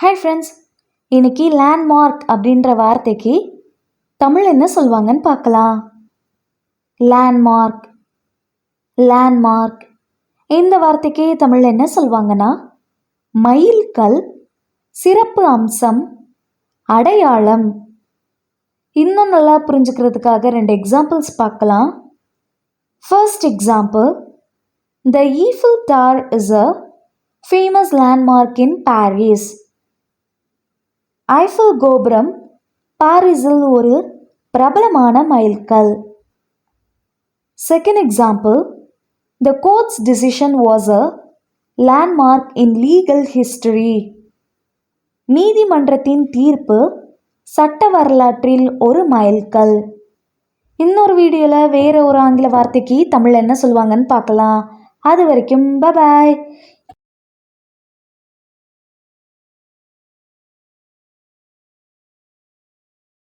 Hi friends, இன்னைக்கு landmark அப்படின்ற வார்த்தைக்கு தமிழ் என்ன சொல்லுவாங்கன்னு பார்க்கலாம். லேண்ட்மார்க் லேண்ட்மார்க் இந்த வார்த்தைக்கு தமிழ் என்ன சொல்லுவாங்கன்னா மைல்கல், சிறப்பு அம்சம், அடையாளம். இன்னும் நல்லா புரிஞ்சுக்கிறதுக்காக 2 எக்ஸாம்பிள்ஸ் பார்க்கலாம். First example, the Eiffel tower is a famous landmark in Paris. Eiffel கோபுரம் பாரிஸில் ஒரு பிரபலமான மைல்கல். Second example, the court's decision was a landmark in legal history. நீதிமன்றத்தின் தீர்ப்பு சட்ட வரலாற்றில் ஒரு மைல்கல். இன்னொரு வீடியோவில் வேறு ஒரு ஆங்கில வார்த்தைக்கு தமிழ் என்ன சொல்லுவாங்கன்னு பார்க்கலாம். அது வரைக்கும் பை பாய்.